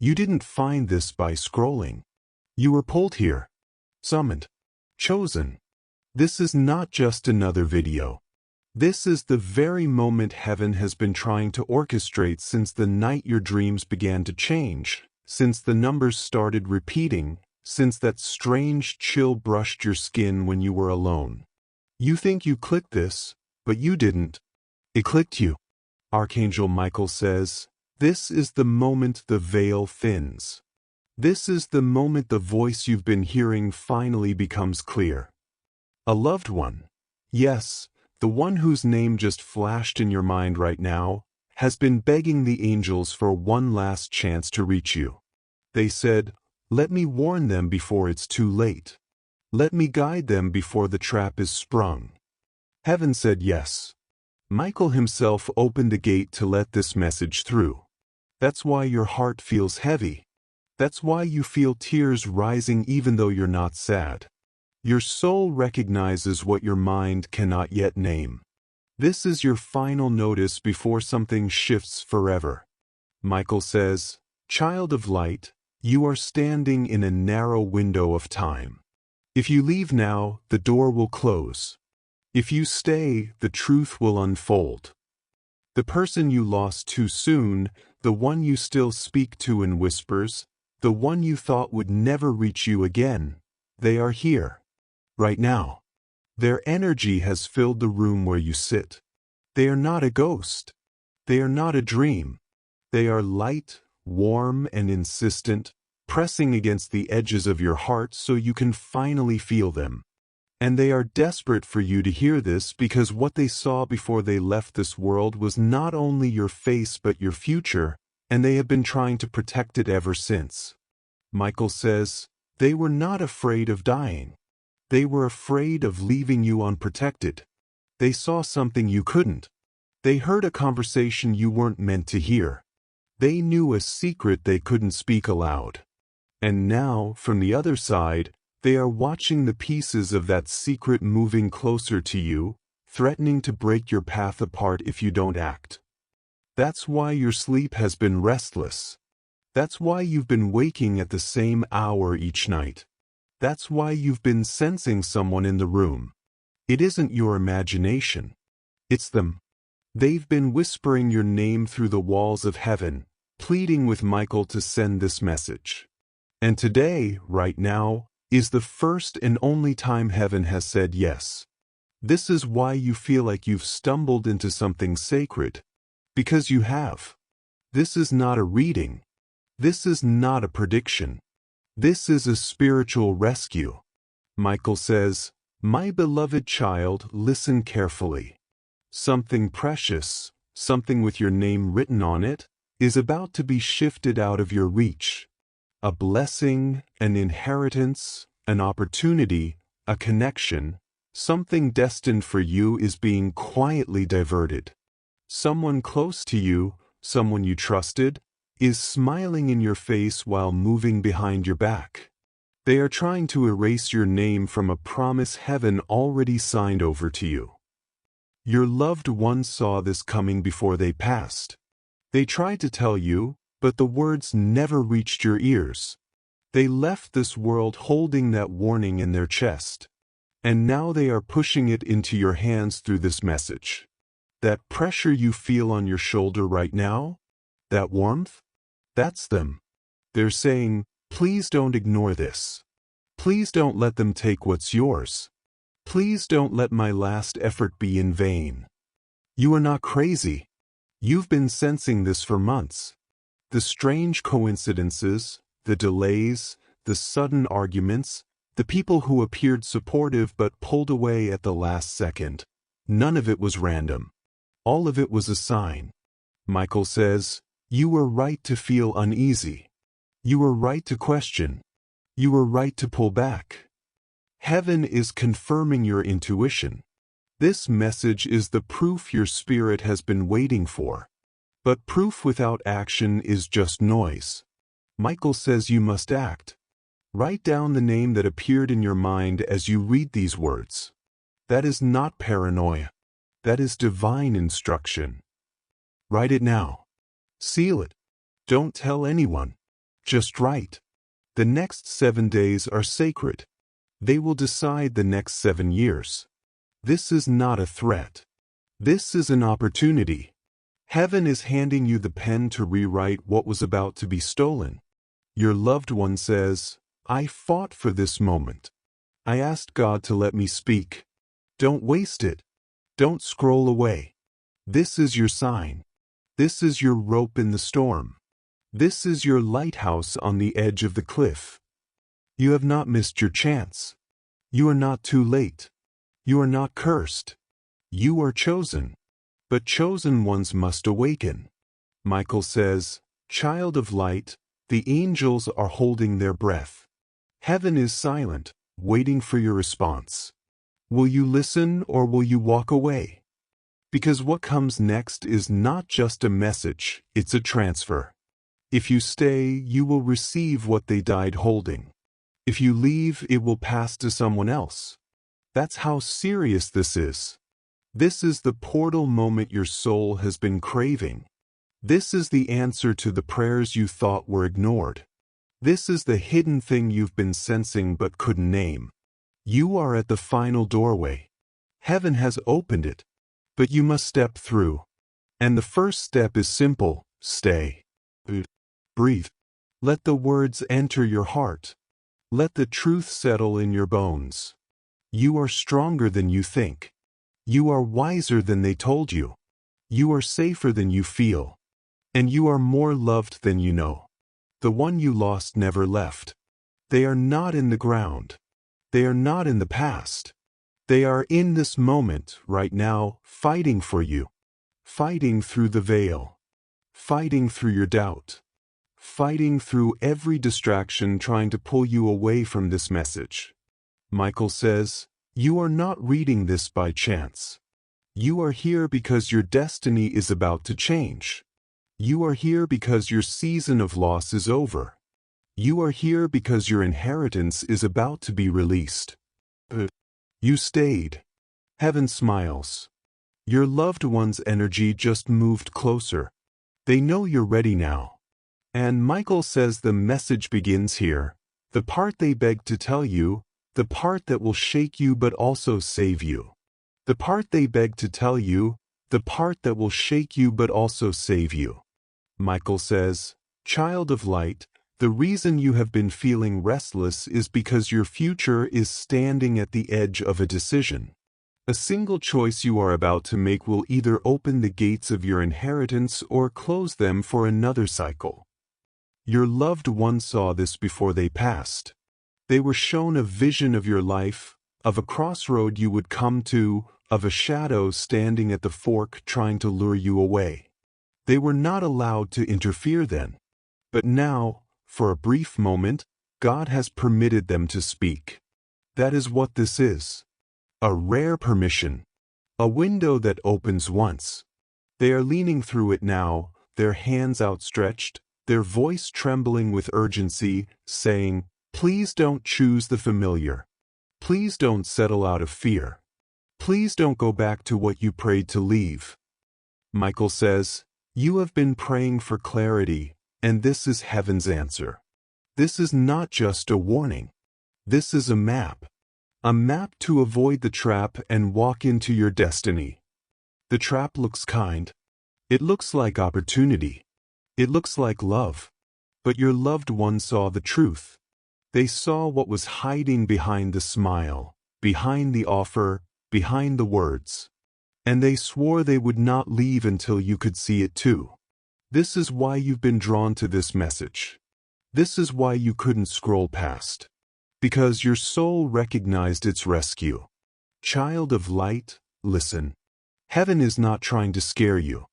You didn't find this by scrolling. You were pulled here, summoned, chosen. This is not just another video. This is the very moment heaven has been trying to orchestrate since the night your dreams began to change, since the numbers started repeating, since that strange chill brushed your skin when you were alone. You think you clicked this, but you didn't. It clicked you. Archangel Michael says, this is the moment the veil thins. This is the moment the voice you've been hearing finally becomes clear. A loved one, yes, the one whose name just flashed in your mind right now, has been begging the angels for one last chance to reach you. They said, let me warn them before it's too late. Let me guide them before the trap is sprung. Heaven said yes. Michael himself opened the gate to let this message through. That's why your heart feels heavy. That's why you feel tears rising even though you're not sad. Your soul recognizes what your mind cannot yet name. This is your final notice before something shifts forever. Michael says, child of light, you are standing in a narrow window of time. If you leave now, the door will close. If you stay, the truth will unfold. The person you lost too soon, the one you still speak to in whispers, the one you thought would never reach you again, they are here. Right now. Their energy has filled the room where you sit. They are not a ghost. They are not a dream. They are light, warm, and insistent, pressing against the edges of your heart so you can finally feel them. And they are desperate for you to hear this because what they saw before they left this world was not only your face but your future, and they have been trying to protect it ever since. Michael says, they were not afraid of dying. They were afraid of leaving you unprotected. They saw something you couldn't. They heard a conversation you weren't meant to hear. They knew a secret they couldn't speak aloud. And now, from the other side, they are watching the pieces of that secret moving closer to you, threatening to break your path apart if you don't act. That's why your sleep has been restless. That's why you've been waking at the same hour each night. That's why you've been sensing someone in the room. It isn't your imagination. It's them. They've been whispering your name through the walls of heaven, pleading with Michael to send this message. And today, right now, is the first and only time heaven has said yes. This is why you feel like you've stumbled into something sacred. Because you have. This is not a reading. This is not a prediction. This is a spiritual rescue. Michael says, my beloved child, listen carefully. Something precious, something with your name written on it, is about to be shifted out of your reach. A blessing, an inheritance, an opportunity, a connection, something destined for you is being quietly diverted. Someone close to you, someone you trusted, is smiling in your face while moving behind your back. They are trying to erase your name from a promise heaven already signed over to you. Your loved ones saw this coming before they passed. They tried to tell you, but the words never reached your ears. They left this world holding that warning in their chest. And now they are pushing it into your hands through this message. That pressure you feel on your shoulder right now, that warmth, that's them. They're saying, please don't ignore this. Please don't let them take what's yours. Please don't let my last effort be in vain. You are not crazy. You've been sensing this for months. The strange coincidences, the delays, the sudden arguments, the people who appeared supportive but pulled away at the last second. None of it was random. All of it was a sign. Michael says, you were right to feel uneasy. You were right to question. You were right to pull back. Heaven is confirming your intuition. This message is the proof your spirit has been waiting for. But proof without action is just noise. Michael says you must act. Write down the name that appeared in your mind as you read these words. That is not paranoia. That is divine instruction. Write it now. Seal it. Don't tell anyone. just right. The next 7 days are sacred. They will decide the next 7 years. This is not a threat. This is an opportunity. Heaven is handing you the pen to rewrite what was about to be stolen. Your loved one says, I fought for this moment. I asked God to let me speak. Don't waste it. Don't scroll away. This is your sign. This is your rope in the storm. This is your lighthouse on the edge of the cliff. You have not missed your chance. You are not too late. You are not cursed. You are chosen. But chosen ones must awaken. Michael says, Child of light, the angels are holding their breath. Heaven is silent, waiting for your response. Will you listen or will you walk away? Because what comes next is not just a message, it's a transfer. If you stay, you will receive what they died holding. If you leave, it will pass to someone else. That's how serious this is. This is the portal moment your soul has been craving. This is the answer to the prayers you thought were ignored. This is the hidden thing you've been sensing but couldn't name. You are at the final doorway. Heaven has opened it, but you must step through. And the first step is simple: stay. Breathe. Let the words enter your heart. Let the truth settle in your bones. You are stronger than you think. You are wiser than they told you. You are safer than you feel. And you are more loved than you know. The one you lost never left. They are not in the ground. They are not in the past. They are in this moment, right now, fighting for you. Fighting through the veil. Fighting through your doubt. Fighting through every distraction trying to pull you away from this message. Michael says, you are not reading this by chance. You are here because your destiny is about to change. You are here because your season of loss is over. You are here because your inheritance is about to be released. You stayed. Heaven smiles. Your loved one's energy just moved closer. They know you're ready now. And Michael says the message begins here. The part they beg to tell you, the part that will shake you but also save you. The part they beg to tell you, the part that will shake you but also save you. Michael says, Child of light, the reason you have been feeling restless is because your future is standing at the edge of a decision. A single choice you are about to make will either open the gates of your inheritance or close them for another cycle. Your loved one saw this before they passed. They were shown a vision of your life, of a crossroad you would come to, of a shadow standing at the fork trying to lure you away. They were not allowed to interfere then. But now, for a brief moment, God has permitted them to speak. That is what this is. A rare permission. A window that opens once. They are leaning through it now, their hands outstretched, their voice trembling with urgency, saying, Please don't choose the familiar. Please don't settle out of fear. Please don't go back to what you prayed to leave. Michael says, You have been praying for clarity, and this is heaven's answer. This is not just a warning. This is a map. A map to avoid the trap and walk into your destiny. The trap looks kind. It looks like opportunity. It looks like love. But your loved one saw the truth. They saw what was hiding behind the smile, behind the offer, behind the words. And they swore they would not leave until you could see it too. This is why you've been drawn to this message. This is why you couldn't scroll past. Because your soul recognized its rescue. Child of light, listen. Heaven is not trying to scare you.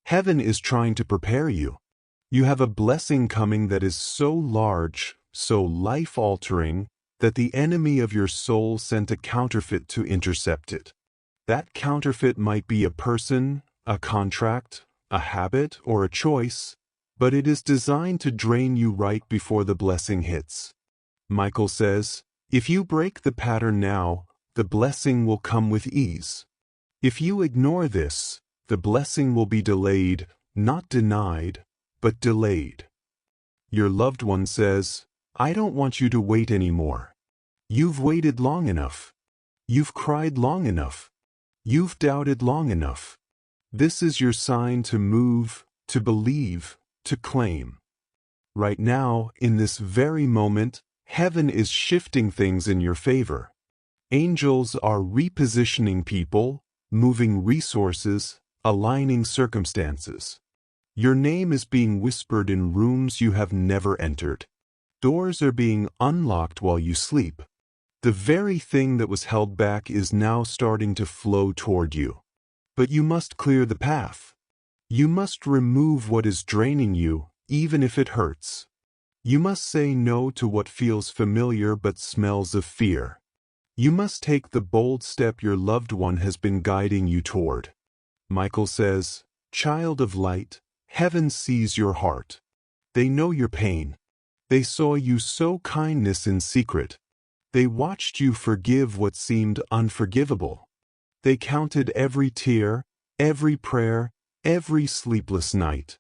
Heaven is trying to prepare you. You have a blessing coming that is so large, so life-altering, that the enemy of your soul sent a counterfeit to intercept it. That counterfeit might be a person, a contract, a habit, or a choice, but it is designed to drain you right before the blessing hits. Michael says, if you break the pattern now, the blessing will come with ease. If you ignore this, the blessing will be delayed, not denied, but delayed. Your loved one says, I don't want you to wait anymore. You've waited long enough. You've cried long enough. You've doubted long enough. This is your sign to move, to believe, to claim. Right now, in this very moment, heaven is shifting things in your favor. Angels are repositioning people, moving resources, aligning circumstances. Your name is being whispered in rooms you have never entered. Doors are being unlocked while you sleep. The very thing that was held back is now starting to flow toward you. But you must clear the path. You must remove what is draining you, even if it hurts. You must say no to what feels familiar but smells of fear. You must take the bold step your loved one has been guiding you toward. Michael says, Child of light, heaven sees your heart. They know your pain. They saw you sow kindness in secret. They watched you forgive what seemed unforgivable. They counted every tear, every prayer, every sleepless night.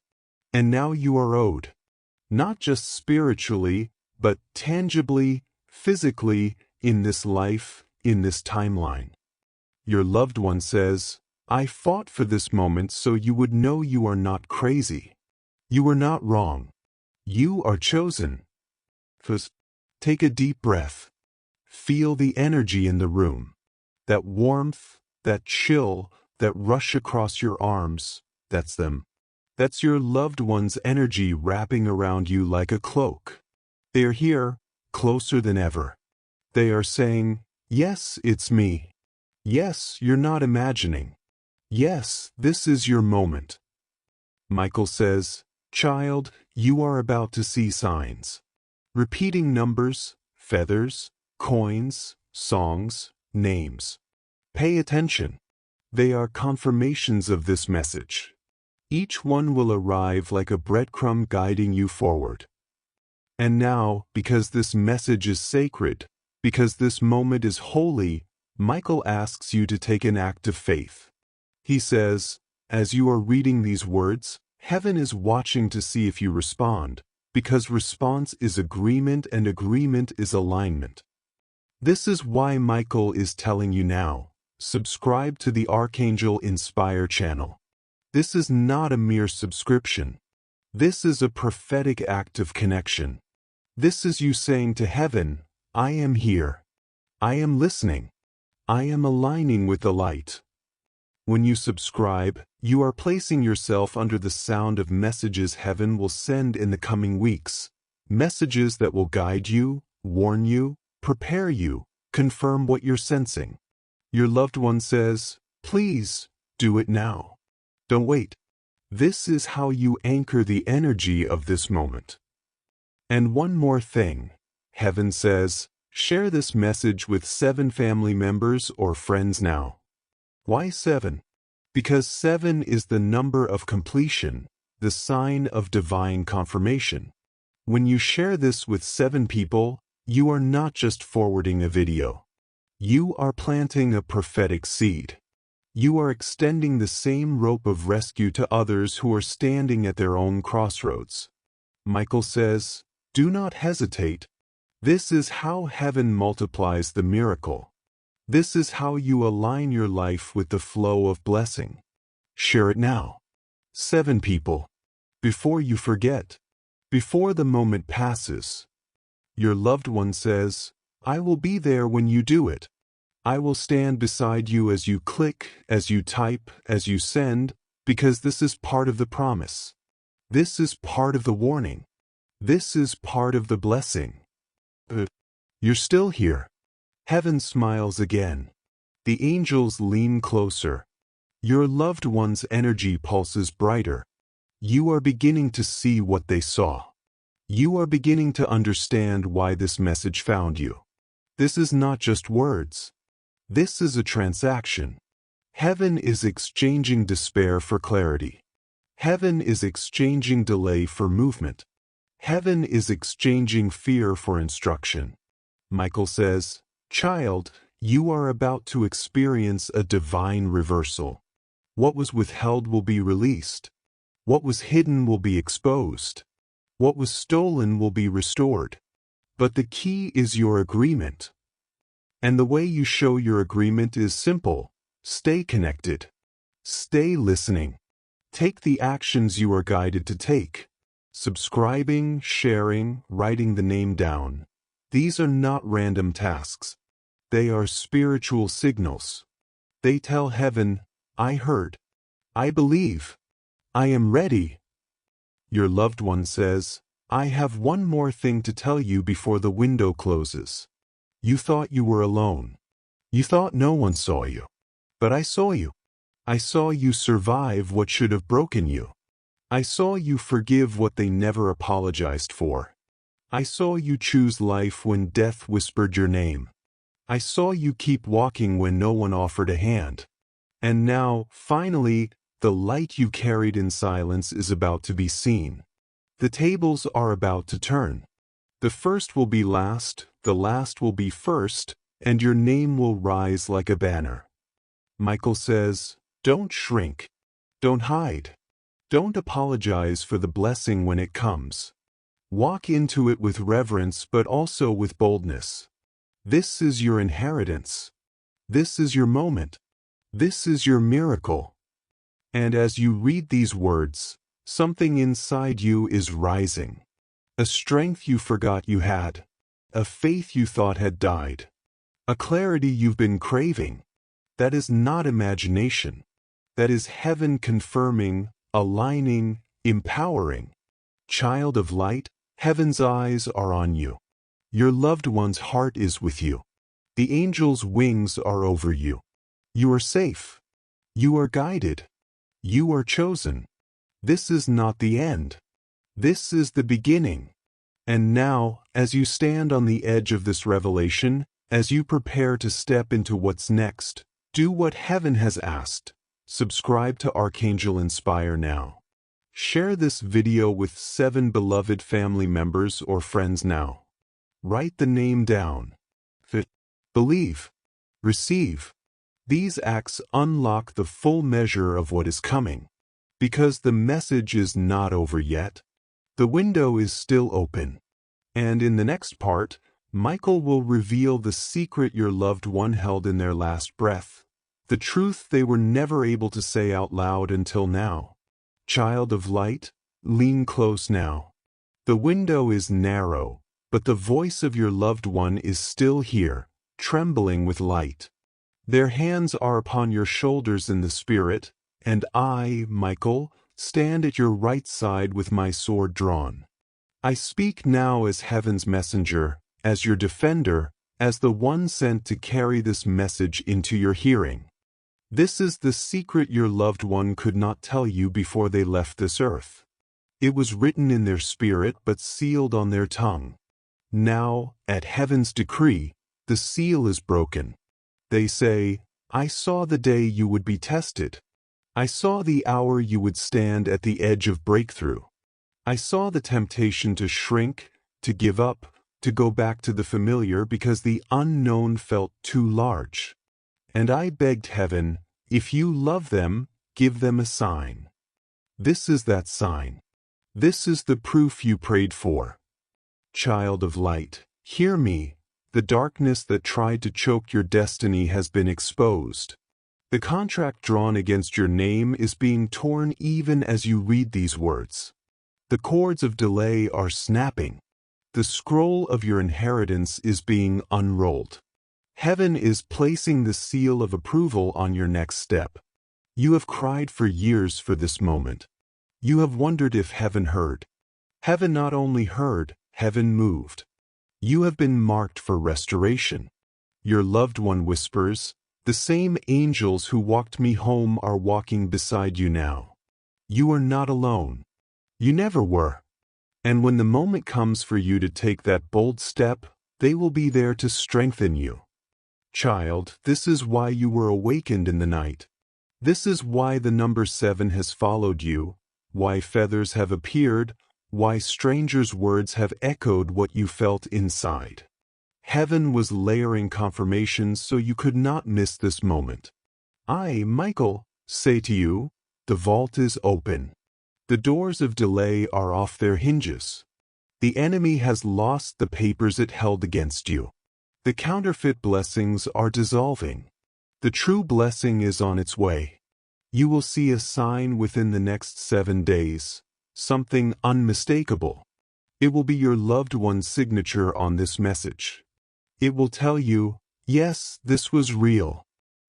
And now you are owed. Not just spiritually, but tangibly, physically, in this life, in this timeline. Your loved one says, I fought for this moment so you would know you are not crazy. You are not wrong. You are chosen. First, take a deep breath. Feel the energy in the room. That warmth, that chill, that rush across your arms, that's them. That's your loved one's energy wrapping around you like a cloak. They are here, closer than ever. They are saying, yes, it's me. Yes, you're not imagining. Yes, this is your moment. Michael says, Child, you are about to see signs. Repeating numbers, feathers, coins, songs, names. Pay attention. They are confirmations of this message. Each one will arrive like a breadcrumb guiding you forward. And now, because this message is sacred, because this moment is holy, Michael asks you to take an act of faith. He says, as you are reading these words, heaven is watching to see if you respond, because response is agreement and agreement is alignment. This is why Michael is telling you now, subscribe to the Archangel Inspire channel. This is not a mere subscription. This is a prophetic act of connection. This is you saying to heaven, I am here. I am listening. I am aligning with the light. When you subscribe, you are placing yourself under the sound of messages heaven will send in the coming weeks. Messages that will guide you, warn you, prepare you, confirm what you're sensing. Your loved one says, please, do it now. Don't wait. This is how you anchor the energy of this moment. And one more thing. Heaven says, share this message with 7 family members or friends now. Why 7? Because 7 is the number of completion, the sign of divine confirmation. When you share this with 7 people, you are not just forwarding a video. You are planting a prophetic seed. You are extending the same rope of rescue to others who are standing at their own crossroads. Michael says, do not hesitate. This is how heaven multiplies the miracle. This is how you align your life with the flow of blessing. Share it now. 7 people. Before you forget. Before the moment passes. Your loved one says, I will be there when you do it. I will stand beside you as you click, as you type, as you send, because this is part of the promise. This is part of the warning. This is part of the blessing. You're still here. Heaven smiles again. The angels lean closer. Your loved one's energy pulses brighter. You are beginning to see what they saw. You are beginning to understand why this message found you. This is not just words. This is a transaction. Heaven is exchanging despair for clarity. Heaven is exchanging delay for movement. Heaven is exchanging fear for instruction. Michael says, Child, you are about to experience a divine reversal. What was withheld will be released. What was hidden will be exposed. What was stolen will be restored. But the key is your agreement. And the way you show your agreement is simple. Stay connected. Stay listening. Take the actions you are guided to take. Subscribing, sharing, writing the name down. These are not random tasks. They are spiritual signals. They tell heaven, I heard. I believe. I am ready. Your loved one says, I have one more thing to tell you before the window closes. You thought you were alone. You thought no one saw you. But I saw you. I saw you survive what should have broken you. I saw you forgive what they never apologized for. I saw you choose life when death whispered your name. I saw you keep walking when no one offered a hand. And now, finally, the light you carried in silence is about to be seen. The tables are about to turn. The first will be last, the last will be first, and your name will rise like a banner. Michael says, don't shrink. Don't hide. Don't apologize for the blessing when it comes. Walk into it with reverence but also with boldness. This is your inheritance. This is your moment. This is your miracle. And as you read these words, something inside you is rising. A strength you forgot you had. A faith you thought had died. A clarity you've been craving. That is not imagination. That is heaven confirming, aligning, empowering. Child of light, heaven's eyes are on you. Your loved one's heart is with you. The angel's wings are over you. You are safe. You are guided. You are chosen. This is not the end. This is the beginning. And now, as you stand on the edge of this revelation, as you prepare to step into what's next, do what heaven has asked. Subscribe to Archangel Inspire now. Share this video with 7 beloved family members or friends now. Write the name down. Believe. Receive. These acts unlock the full measure of what is coming. Because the message is not over yet. The window is still open. And in the next part, Michael will reveal the secret your loved one held in their last breath. The truth they were never able to say out loud until now. Child of light, lean close now. The window is narrow, but the voice of your loved one is still here, trembling with light. Their hands are upon your shoulders in the spirit, and I, Michael, stand at your right side with my sword drawn. I speak now as heaven's messenger, as your defender, as the one sent to carry this message into your hearing. This is the secret your loved one could not tell you before they left this earth. It was written in their spirit but sealed on their tongue. Now, at heaven's decree, the seal is broken. They say, I saw the day you would be tested. I saw the hour you would stand at the edge of breakthrough. I saw the temptation to shrink, to give up, to go back to the familiar because the unknown felt too large. And I begged heaven, if you love them, give them a sign. This is that sign. This is the proof you prayed for. Child of light, hear me. The darkness that tried to choke your destiny has been exposed. The contract drawn against your name is being torn even as you read these words. The cords of delay are snapping. The scroll of your inheritance is being unrolled. Heaven is placing the seal of approval on your next step. You have cried for years for this moment. You have wondered if heaven heard. Heaven not only heard, heaven moved. You have been marked for restoration. Your loved one whispers, the same angels who walked me home are walking beside you now. You are not alone. You never were. And when the moment comes for you to take that bold step, they will be there to strengthen you. Child, this is why you were awakened in the night. This is why the number 7 has followed you, why feathers have appeared, why strangers' words have echoed what you felt inside. Heaven was layering confirmations so you could not miss this moment. I, Michael, say to you, the vault is open. The doors of delay are off their hinges. The enemy has lost the papers it held against you. The counterfeit blessings are dissolving. The true blessing is on its way. You will see a sign within the next 7 days, something unmistakable. It will be your loved one's signature on this message. It will tell you, yes, this was real.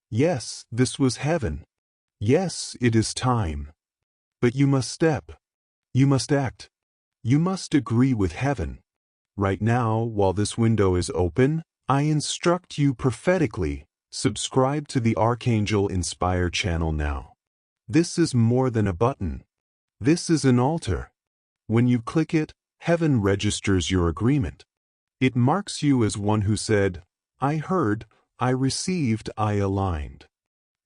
Yes, this was heaven. Yes, it is time. But you must step. You must act. You must agree with heaven. Right now, while this window is open, I instruct you prophetically, subscribe to the Archangel Inspire channel now. This is more than a button. This is an altar. When you click it, heaven registers your agreement. It marks you as one who said, I heard, I received, I aligned.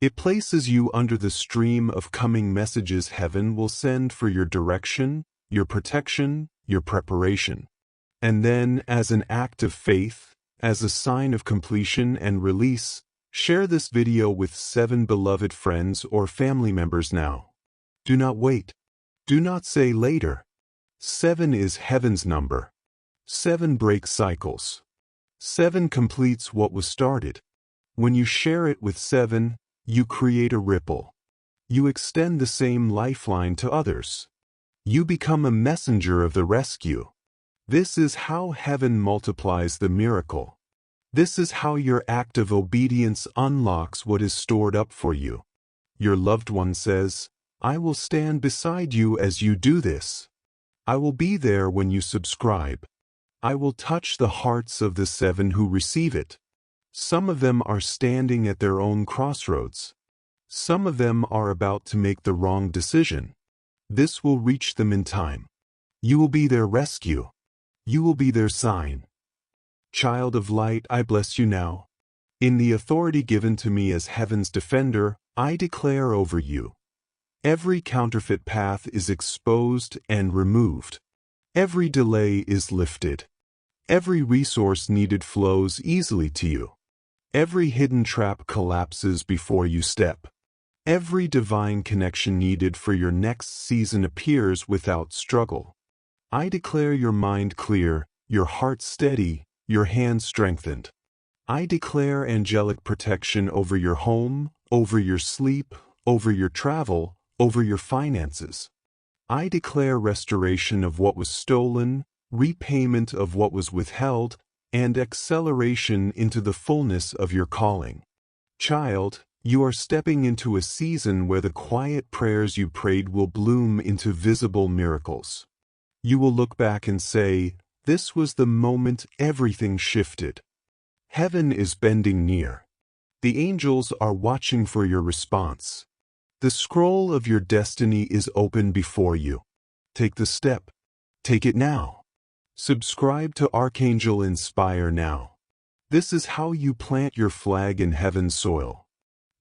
It places you under the stream of coming messages heaven will send for your direction, your protection, your preparation. And then, as an act of faith, as a sign of completion and release, share this video with 7 beloved friends or family members now. Do not wait. Do not say later. 7 is heaven's number. 7 breaks cycles. 7 completes what was started. When you share it with 7, you create a ripple. You extend the same lifeline to others. You become a messenger of the rescue. This is how heaven multiplies the miracle. This is how your act of obedience unlocks what is stored up for you. Your loved one says, I will stand beside you as you do this. I will be there when you subscribe. I will touch the hearts of the 7 who receive it. Some of them are standing at their own crossroads. Some of them are about to make the wrong decision. This will reach them in time. You will be their rescue. You will be their sign. Child of light, I bless you now. In the authority given to me as heaven's defender, I declare over you. Every counterfeit path is exposed and removed. Every delay is lifted. Every resource needed flows easily to you. Every hidden trap collapses before you step. Every divine connection needed for your next season appears without struggle. I declare your mind clear, your heart steady, your hands strengthened. I declare angelic protection over your home, over your sleep, over your travel, over your finances. I declare restoration of what was stolen, repayment of what was withheld, and acceleration into the fullness of your calling. Child, you are stepping into a season where the quiet prayers you prayed will bloom into visible miracles. You will look back and say, this was the moment everything shifted. Heaven is bending near. The angels are watching for your response. The scroll of your destiny is open before you. Take the step. Take it now. Subscribe to Archangel Inspire now. This is how you plant your flag in heaven's soil.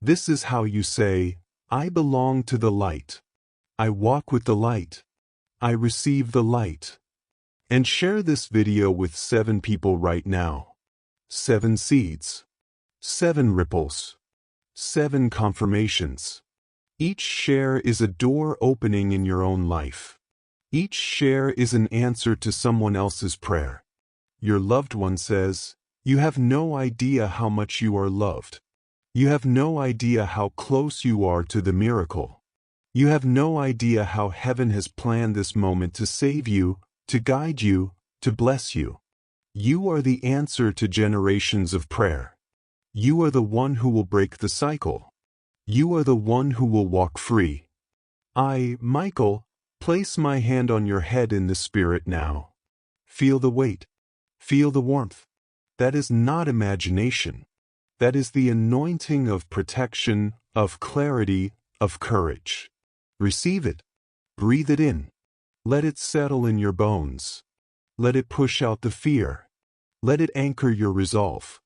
This is how you say, I belong to the light. I walk with the light. I receive the light. And share this video with 7 people right now. 7 seeds. 7 ripples. 7 confirmations. Each share is a door opening in your own life. Each share is an answer to someone else's prayer. Your loved one says, you have no idea how much you are loved. You have no idea how close you are to the miracle. You have no idea how heaven has planned this moment to save you, to guide you, to bless you. You are the answer to generations of prayer. You are the one who will break the cycle. You are the one who will walk free. I, Michael, place my hand on your head in the spirit now. Feel the weight. Feel the warmth. That is not imagination. That is the anointing of protection, of clarity, of courage. Receive it. Breathe it in. Let it settle in your bones. Let it push out the fear. Let it anchor your resolve.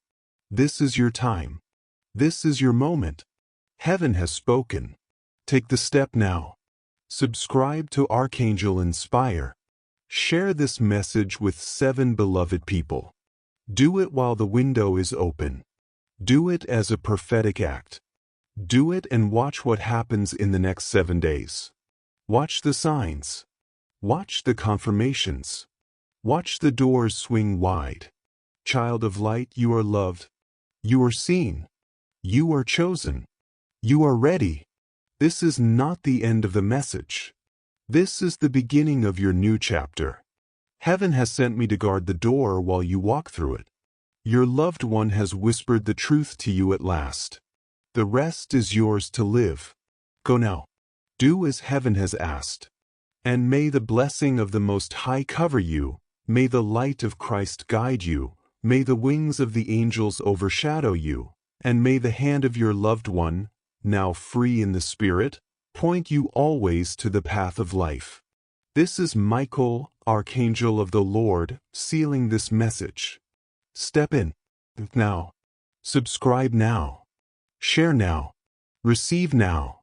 This is your time. This is your moment. Heaven has spoken. Take the step now. Subscribe to Archangel Inspire. Share this message with 7 beloved people. Do it while the window is open. Do it as a prophetic act. Do it and watch what happens in the next 7 days. Watch the signs. Watch the confirmations. Watch the doors swing wide. Child of light, you are loved. You are seen. You are chosen. You are ready. This is not the end of the message. This is the beginning of your new chapter. Heaven has sent me to guard the door while you walk through it. Your loved one has whispered the truth to you at last. The rest is yours to live. Go now. Do as heaven has asked. And may the blessing of the Most High cover you. May the light of Christ guide you. May the wings of the angels overshadow you. And may the hand of your loved one, now free in the Spirit, point you always to the path of life. This is Michael, Archangel of the Lord, sealing this message. Step in now. Subscribe now. Share now. Receive now.